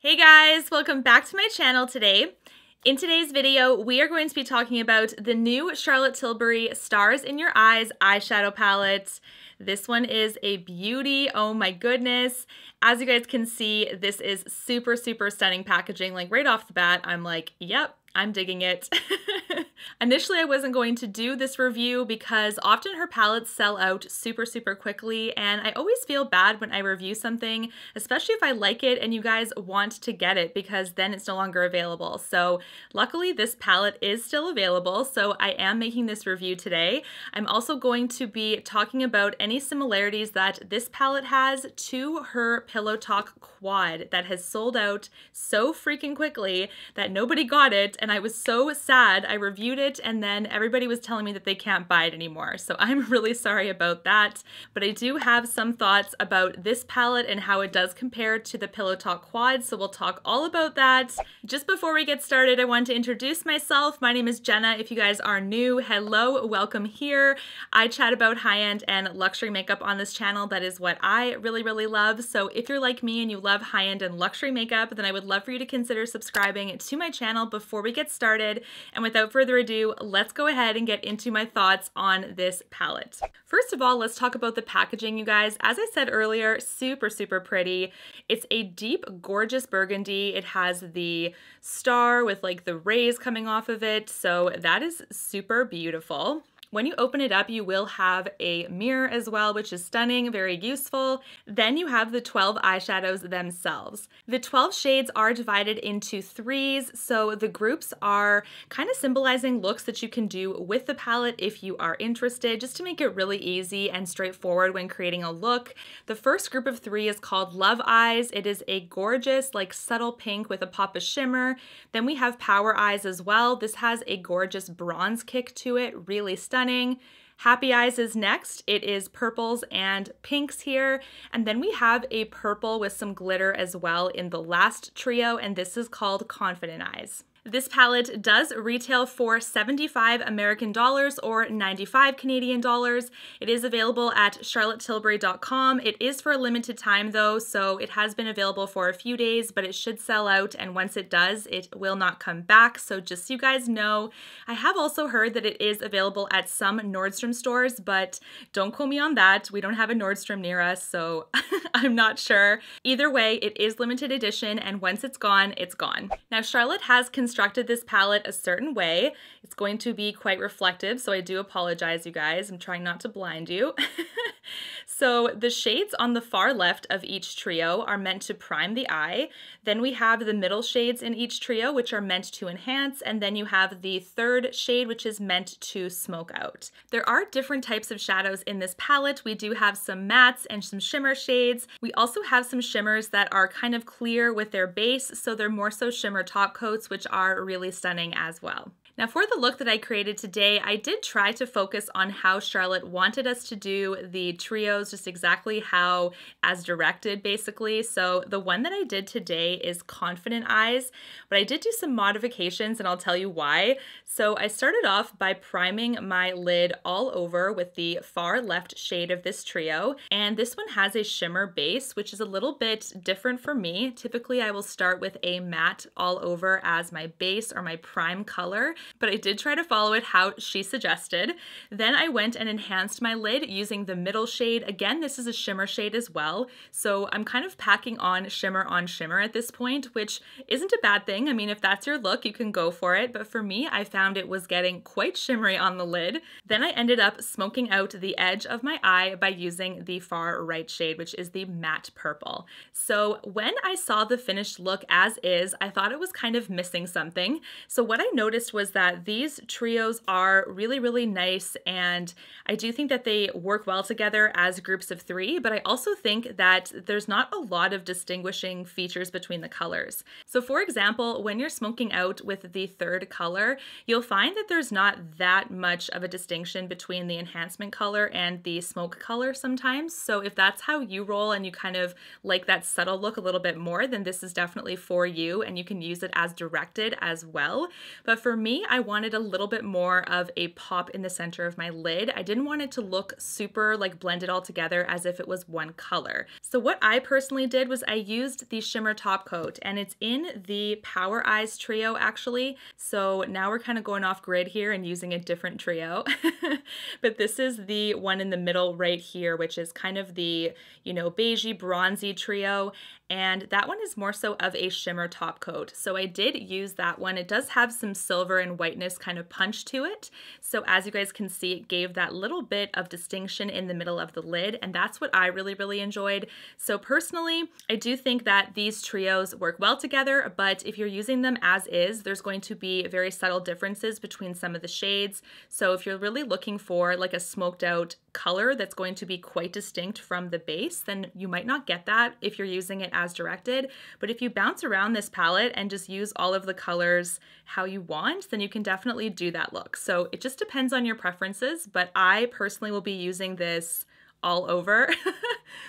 Hey guys, welcome back to my channel today. In today's video, we are going to be talking about the new Charlotte Tilbury Stars in Your Eyes eyeshadow palette. This one is a beauty, oh my goodness. As you guys can see, this is super stunning packaging. Like right off the bat, I'm like, yep, I'm digging it. Initially, I wasn't going to do this review because often her palettes sell out super quickly, and I always feel bad when I review something, especially if I like it and you guys want to get it, because then it's no longer available. So luckily this palette is still available, so I am making this review today. I'm also going to be talking about any similarities that this palette has to her Pillowtalk quad that has sold out so freaking quickly that nobody got it, and I was so sad. I reviewed it and then everybody was telling me that they can't buy it anymore. So I'm really sorry about that. But I do have some thoughts about this palette and how it does compare to the Pillowtalk quad. So we'll talk all about that. Just before we get started, I want to introduce myself. My name is Jenna. If you guys are new, hello, welcome here. I chat about high-end and luxury makeup on this channel. That is what I really love. So if you're like me and you love high-end and luxury makeup, then I would love for you to consider subscribing to my channel before we get started. And without further ado, let's go ahead and get into my thoughts on this palette. First of all, let's talk about the packaging, you guys. As I said earlier, super pretty. It's a deep, gorgeous burgundy. It has the star with like the rays coming off of it, so that is super beautiful. When you open it up, you will have a mirror as well, which is stunning, very useful. Then you have the 12 eyeshadows themselves. The 12 shades are divided into threes, so the groups are kind of symbolizing looks that you can do with the palette if you are interested, just to make it really easy and straightforward when creating a look. The first group of three is called Love Eyes. It is a gorgeous, like subtle pink with a pop of shimmer. Then we have Power Eyes as well. This has a gorgeous bronze kick to it, really stunning. Happy Eyes is next. It is purples and pinks here. And then we have a purple with some glitter as well in the last trio, and this is called Confident Eyes. This palette does retail for $75 American dollars or 95 Canadian dollars. It is available at charlottetilbury.com. It is for a limited time though, so it has been available for a few days, but it should sell out, and once it does, it will not come back. So just so you guys know, I have also heard that it is available at some Nordstrom stores, but don't quote me on that. We don't have a Nordstrom near us, so I'm not sure. Either way, it is limited edition, and once it's gone, it's gone. Now, Charlotte has constructed this palette a certain way. It's going to be quite reflective, so I do apologize, you guys. I'm trying not to blind you. So the shades on the far left of each trio are meant to prime the eye. Then we have the middle shades in each trio, which are meant to enhance, and then you have the third shade, which is meant to smoke out. There are different types of shadows in this palette. We do have some mattes and some shimmer shades. We also have some shimmers that are kind of clear with their base, so they're more so shimmer top coats, which are really stunning as well. Now for the look that I created today, I did try to focus on how Charlotte wanted us to do the trios, just exactly how as directed basically. So the one that I did today is Confident Eyes, but I did do some modifications and I'll tell you why. So I started off by priming my lid all over with the far left shade of this trio, and this one has a shimmer base, which is a little bit different for me. Typically I will start with a matte all over as my base or my prime color, but I did try to follow it how she suggested. Then I went and enhanced my lid using the middle shade. Again, this is a shimmer shade as well, so I'm kind of packing on shimmer at this point, which isn't a bad thing. I mean, if that's your look, you can go for it, but for me, I found it was getting quite shimmery on the lid. Then I ended up smoking out the edge of my eye by using the far right shade, which is the matte purple. So when I saw the finished look as is, I thought it was kind of missing something. So what I noticed was that these trios are really nice, and I do think that they work well together as groups of three, but I also think that there's not a lot of distinguishing features between the colors. So for example, when you're smoking out with the third color, you'll find that there's not that much of a distinction between the enhancement color and the smoke color sometimes. So if that's how you roll and you kind of like that subtle look a little bit more, then this is definitely for you, and you can use it as directed as well. But for me, I wanted a little bit more of a pop in the center of my lid. I didn't want it to look super like blended all together as if it was one color. So what I personally did was I used the shimmer top coat, and it's in the Power Eyes trio actually. So now we're kind of going off grid here and using a different trio. But this is the one in the middle right here, which is kind of the, you know, beigey bronzy trio. And that one is more so of a shimmer top coat. So I did use that one. It does have some silver and whiteness kind of punch to it. So as you guys can see, it gave that little bit of distinction in the middle of the lid, and that's what I really enjoyed. So personally, I do think that these trios work well together, but if you're using them as is, there's going to be very subtle differences between some of the shades. So if you're really looking for like a smoked out color that's going to be quite distinct from the base, then you might not get that if you're using it as directed. But if you bounce around this palette and just use all of the colors how you want, then you can definitely do that look. So it just depends on your preferences, but I personally will be using this all over.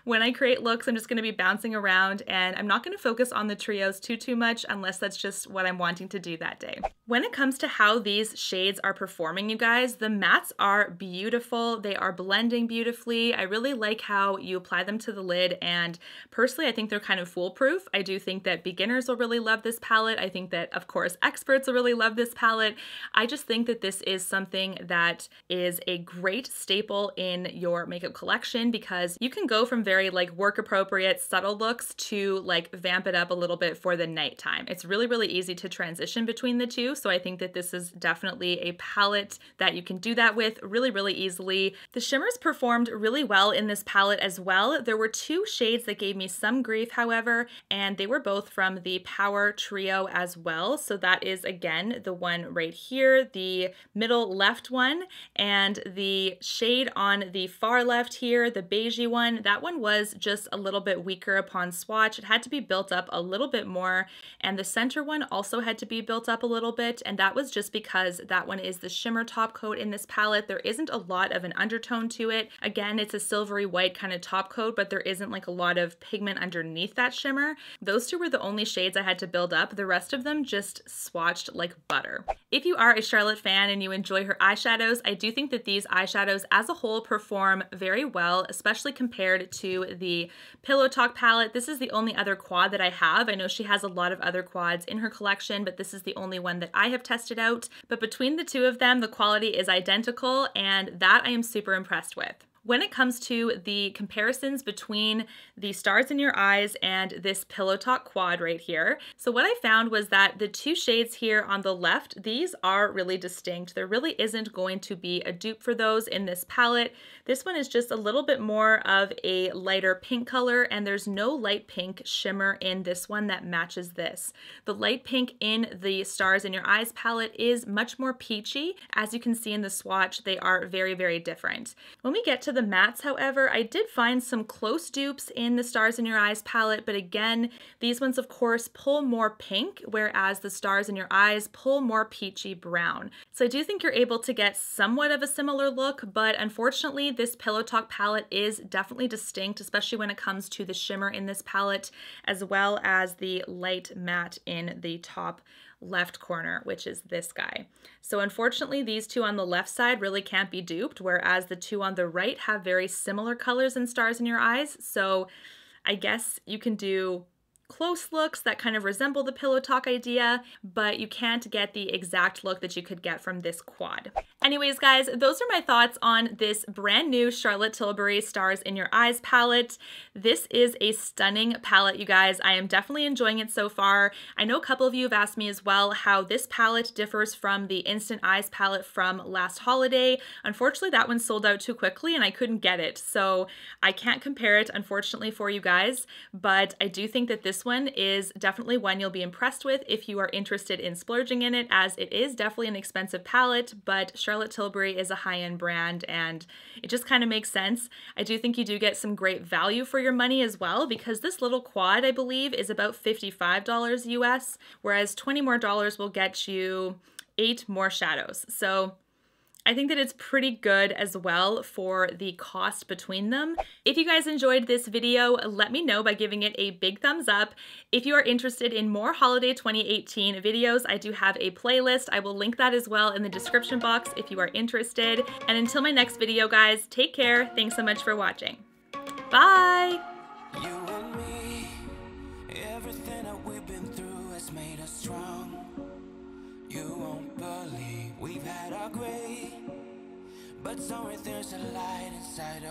When I create looks, I'm just going to be bouncing around, and I'm not going to focus on the trios too much unless that's just what I'm wanting to do that day. When it comes to how these shades are performing, you guys, the mattes are beautiful. They are blending beautifully. I really like how you apply them to the lid, and personally, I think they're kind of foolproof. I do think that beginners will really love this palette. I think that, of course, experts will really love this palette. I just think that this is something that is a great staple in your makeup collection, because you can go from very like work appropriate subtle looks to like vamp it up a little bit for the nighttime. It's really easy to transition between the two. So I think that this is definitely a palette that you can do that with really easily. The shimmers performed really well in this palette as well. There were two shades that gave me some grief, however, and they were both from the Power Trio as well. So that is again the one right here, the middle left one, and the shade on the far left here, the beigey one. That one was just a little bit weaker upon swatch. It had to be built up a little bit more, and the center one also had to be built up a little bit, and that was just because that one is the shimmer top coat in this palette. There isn't a lot of an undertone to it. Again, it's a silvery white kind of top coat, but there isn't like a lot of pigment underneath that shimmer. Those two were the only shades I had to build up. The rest of them just swatched like butter. If you are a Charlotte fan and you enjoy her eyeshadows, I do think that these eyeshadows as a whole perform very well, especially compared to the Pillowtalk palette. This is the only other quad that I have. I know she has a lot of other quads in her collection, but this is the only one that I have tested out. But between the two of them, the quality is identical, and that I am super impressed with. When it comes to the comparisons between the Stars in Your Eyes and this Pillowtalk quad right here, so what I found was that the two shades here on the left, these are really distinct. There really isn't going to be a dupe for those in this palette. This one is just a little bit more of a lighter pink color, and there's no light pink shimmer in this one that matches this. The light pink in the Stars in Your Eyes palette is much more peachy. As you can see in the swatch, they are very different. When we get to the mattes, however, I did find some close dupes in the Stars in Your Eyes palette, but again, these ones of course pull more pink, whereas the Stars in Your Eyes pull more peachy brown. So I do think you're able to get somewhat of a similar look, but unfortunately this Pillowtalk palette is definitely distinct, especially when it comes to the shimmer in this palette, as well as the light matte in the top left corner, which is this guy. So unfortunately, these two on the left side really can't be duped, whereas the two on the right have very similar colors and Stars in Your Eyes. So I guess you can do close looks that kind of resemble the Pillowtalk idea, but you can't get the exact look that you could get from this quad. Anyways, guys, those are my thoughts on this brand new Charlotte Tilbury Stars in Your Eyes palette. This is a stunning palette, you guys. I am definitely enjoying it so far. I know a couple of you have asked me as well how this palette differs from the Instant Eyes palette from last holiday. Unfortunately, that one sold out too quickly and I couldn't get it, so I can't compare it, unfortunately, for you guys, but I do think that this one is definitely one you'll be impressed with if you are interested in splurging in it, as it is definitely an expensive palette, but Charlotte Tilbury is a high-end brand and it just kind of makes sense. I do think you do get some great value for your money as well, because this little quad, I believe, is about $55 US, whereas $20 more will get you 8 more shadows. So I think that it's pretty good as well for the cost between them. If you guys enjoyed this video, let me know by giving it a big thumbs up. If you are interested in more holiday 2018 videos, I do have a playlist. I will link that as well in the description box if you are interested. And until my next video, guys, take care. Thanks so much for watching. Bye! You and me, everything that we've been through has made us strong. You won't believe we've had our gray, but somewhere there's a light inside